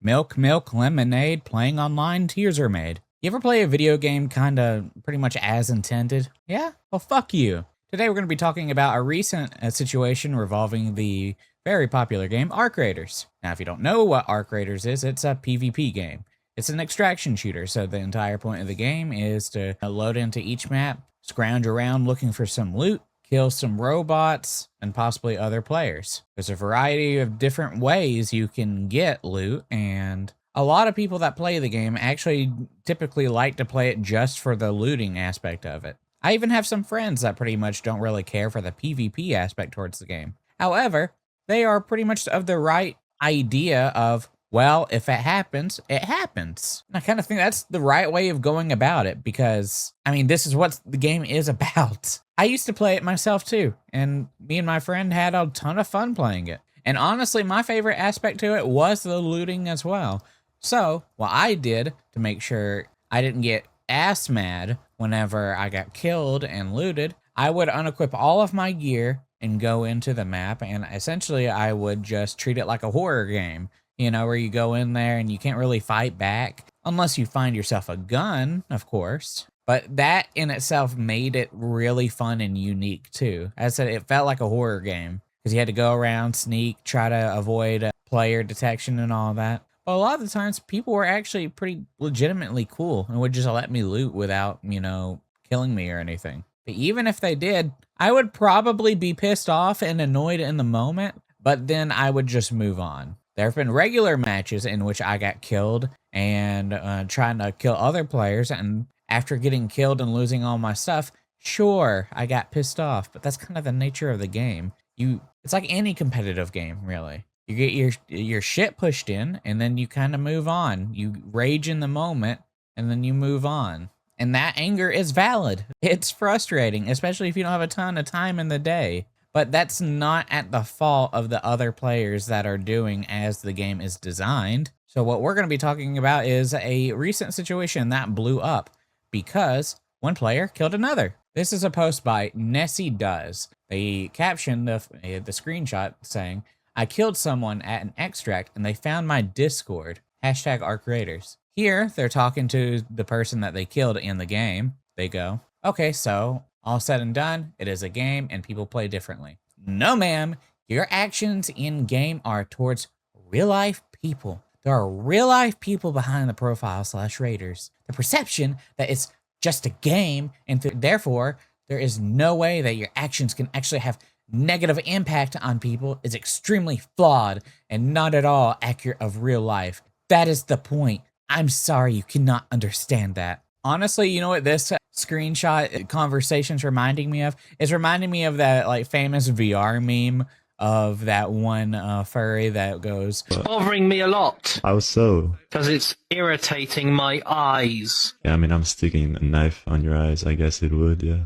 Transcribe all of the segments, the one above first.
Milk, milk, lemonade, playing online, tears are made. You ever play a video game kinda pretty much as intended? Yeah? Well, fuck you. Today we're going to be talking about a recent situation revolving the very popular game Arc Raiders. Now, if you don't know what Arc Raiders is, it's a PvP game. It's an extraction shooter, so the entire point of the game is to load into each map, scrounge around looking for some loot, kill some robots, and possibly other players. There's a variety of different ways you can get loot, and a lot of people that play the game actually typically like to play it just for the looting aspect of it. I even have some friends that pretty much don't really care for the PvP aspect towards the game. However, they are pretty much of the right idea of, well, if it happens, it happens. And I kind of think that's the right way of going about it because, I mean, this is what the game is about. I used to play it myself too, and me and my friend had a ton of fun playing it. And honestly, my favorite aspect to it was the looting as well. So, what I did to make sure I didn't get ass mad whenever I got killed and looted, I would unequip all of my gear and go into the map, and essentially I would just treat it like a horror game. You know, where you go in there and you can't really fight back, unless you find yourself a gun, of course. But that in itself made it really fun and unique too. As I said, it felt like a horror game, because you had to go around, sneak, try to avoid player detection and all that. But a lot of the times, people were actually pretty legitimately cool and would just let me loot without, you know, killing me or anything. But even if they did, I would probably be pissed off and annoyed in the moment, but then I would just move on. There have been regular matches in which I got killed and trying to kill other players, and after getting killed and losing all my stuff, sure, I got pissed off, but that's kind of the nature of the game. It's like any competitive game, really. You get your shit pushed in, and then you kind of move on. You rage in the moment, and then you move on. And that anger is valid. It's frustrating, especially if you don't have a ton of time in the day. But that's not at the fault of the other players that are doing as the game is designed. So what we're going to be talking about is a recent situation that blew up because one player killed another. This is a post by Nessie Does. They captioned the screenshot saying, "I killed someone at an extract and they found my Discord. Hashtag Arc Raiders." Here, they're talking to the person that they killed in the game. They go, "Okay, so all said and done, it is a game and people play differently." No, ma'am. Your actions in game are towards real life people. There are real life people behind the profile / Raiders. The perception that it's just a game and therefore there is no way that your actions can actually have negative impact on people is extremely flawed and not at all accurate of real life. That is the point. I'm sorry you cannot understand that. Honestly, you know what this screenshot conversation's reminding me of? It's reminding me of that like famous VR meme of that one furry that goes, "It's bothering me a lot." How so? Because it's irritating my eyes. Yeah, I mean, I'm sticking a knife on your eyes. I guess it would, yeah.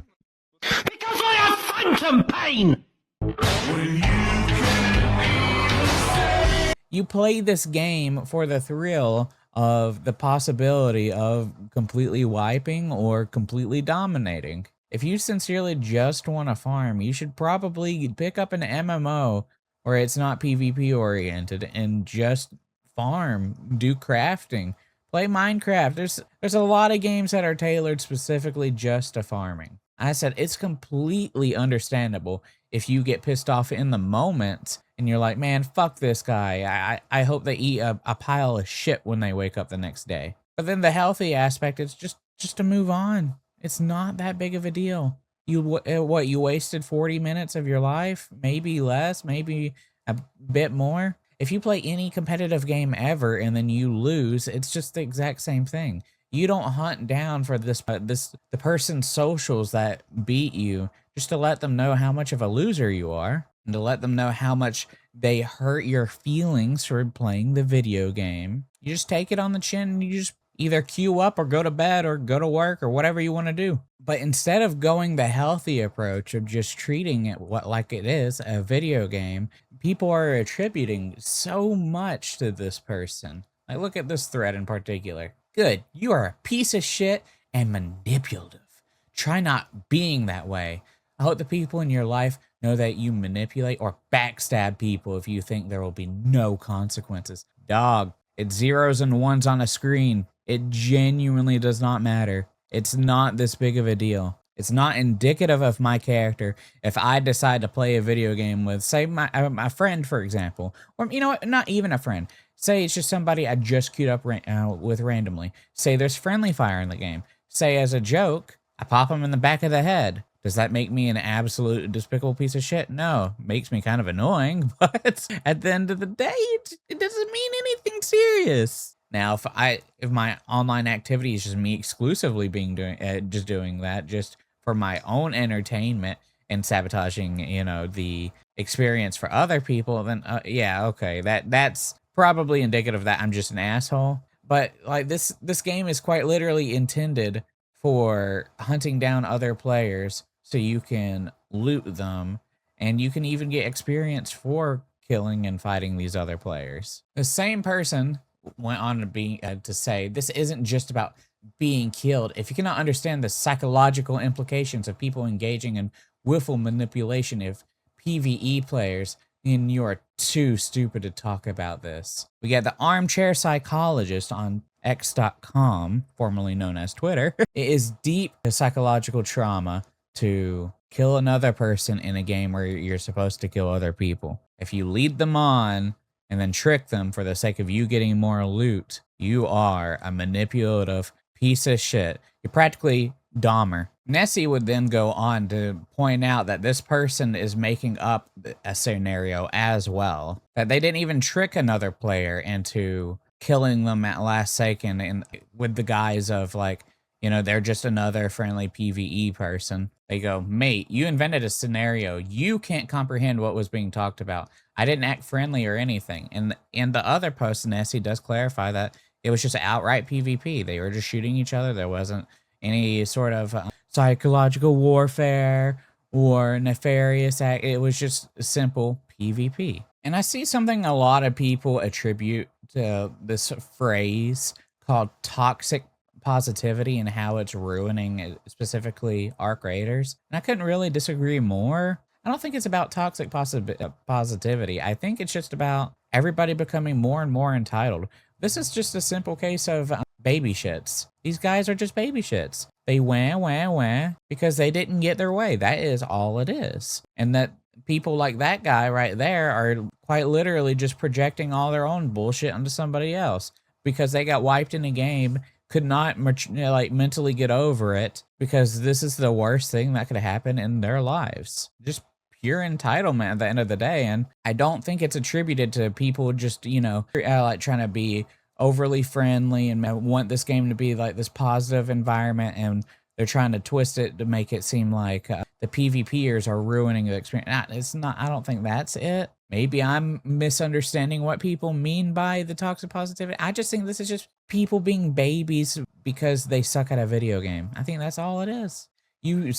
Because I have phantom pain! You play this game for the thrill of the possibility of completely wiping or completely dominating. If you sincerely just want to farm, you should probably pick up an MMO where it's not PvP oriented and just farm, do crafting, play Minecraft. There's a lot of games that are tailored specifically just to farming. I said it's completely understandable if you get pissed off in the moment and you're like, man, fuck this guy. I hope they eat a pile of shit when they wake up the next day. But then the healthy aspect is just to move on. It's not that big of a deal. You wasted 40 minutes of your life? Maybe less, maybe a bit more. If you play any competitive game ever and then you lose, it's just the exact same thing. You don't hunt down for the person's socials that beat you just to let them know how much of a loser you are and to let them know how much they hurt your feelings for playing the video game. You just take it on the chin and you just either queue up or go to bed or go to work or whatever you want to do. But instead of going the healthy approach of just treating it like it is a video game, people are attributing so much to this person. Like, look at this thread in particular. Good, you are a piece of shit and manipulative. Try not being that way. I hope the people in your life know that you manipulate or backstab people if you think there will be no consequences. Dog, It's zeros and ones on a screen. It genuinely does not matter. It's not this big of a deal. It's not indicative of my character if I decide to play a video game with, say, my friend, for example. Or, you know what, not even a friend. Say it's just somebody I just queued up with randomly. Say there's friendly fire in the game. Say as a joke, I pop them in the back of the head. Does that make me an absolute despicable piece of shit? No. Makes me kind of annoying, but at the end of the day, it doesn't mean anything serious. Now, if my online activity is just me exclusively doing that, just for my own entertainment and sabotaging, you know, the experience for other people, then yeah, okay, that's probably indicative that I'm just an asshole. But like this game is quite literally intended for hunting down other players so you can loot them, and you can even get experience for killing and fighting these other players. The same person went on to say this isn't just about being killed. If you cannot understand the psychological implications of people engaging in willful manipulation of PvE players, then you are too stupid to talk about this. We got the armchair psychologist on X.com, formerly known as Twitter. It is deep psychological trauma to kill another person in a game where you're supposed to kill other people. If you lead them on and then trick them for the sake of you getting more loot, you are a manipulative piece of shit. You're practically Dahmer. Nessie would then go on to point out that this person is making up a scenario as well. That they didn't even trick another player into killing them at last second and with the guise of like, you know, they're just another friendly PvE person. They go, mate, you invented a scenario. You can't comprehend what was being talked about. I didn't act friendly or anything. And in the other post, Nessie does clarify that it was just outright PvP. They were just shooting each other. There wasn't any sort of psychological warfare or nefarious act. It was just simple PvP. And I see something a lot of people attribute to this phrase called toxic positivity and how it's ruining specifically ARC Raiders. And I couldn't really disagree more. I don't think it's about toxic positivity. I think it's just about everybody becoming more and more entitled. This is just a simple case of baby shits. These guys are just baby shits. They wah because they didn't get their way. That is all it is. And that people like that guy right there are quite literally just projecting all their own bullshit onto somebody else because they got wiped in a game, could not mentally get over it because this is the worst thing that could happen in their lives. Just pure entitlement at the end of the day. And I don't think it's attributed to people just, you know, like trying to be overly friendly and want this game to be like this positive environment, and they're trying to twist it to make it seem like the PvPers are ruining the experience. It's not. I don't think that's it. Maybe I'm misunderstanding what people mean by the toxic positivity. I just think this is just people being babies because they suck at a video game. I think that's all it is. You've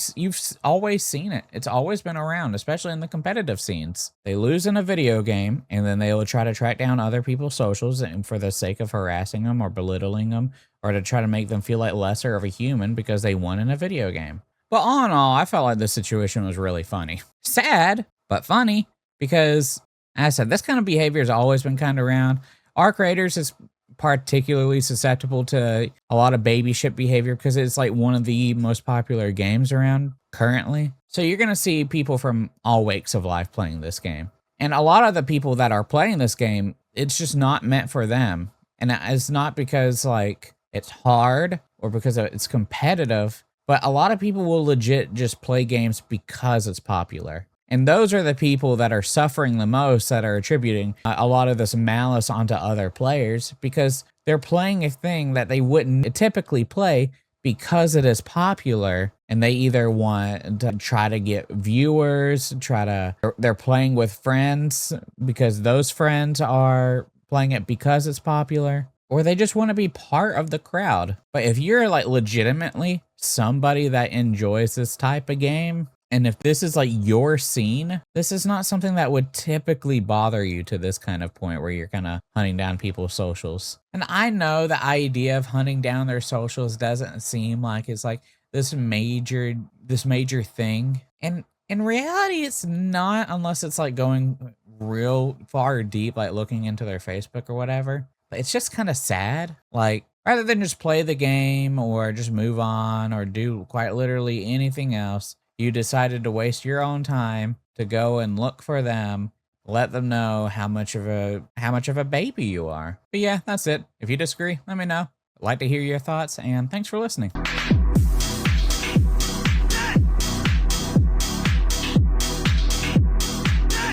always seen it. It's always been around, especially in the competitive scenes. They lose in a video game, and then they will try to track down other people's socials and for the sake of harassing them or belittling them, or to try to make them feel like lesser of a human because they won in a video game. But all in all, I felt like this situation was really funny. Sad, but funny, because, as I said, this kind of behavior has always been kind of around. ARC Raiders is particularly susceptible to a lot of baby shit behavior because it's like one of the most popular games around currently. So you're going to see people from all wakes of life playing this game. And a lot of the people that are playing this game, it's just not meant for them. And it's not because like it's hard or because it's competitive, but a lot of people will legit just play games because it's popular. And those are the people that are suffering the most, that are attributing a lot of this malice onto other players because they're playing a thing that they wouldn't typically play because it is popular. And they either want to try to get viewers, they're playing with friends because those friends are playing it because it's popular, or they just want to be part of the crowd. But if you're like legitimately somebody that enjoys this type of game, and if this is like your scene, this is not something that would typically bother you to this kind of point where you're kind of hunting down people's socials. And I know the idea of hunting down their socials doesn't seem like it's like this major thing. And in reality, it's not, unless it's like going real far deep, like looking into their Facebook or whatever. But it's just kind of sad. Like, rather than just play the game or just move on or do quite literally anything else, you decided to waste your own time to go and look for them, let them know how much of a baby you are. But yeah, that's it. If you disagree, let me know. I'd like to hear your thoughts, and thanks for listening.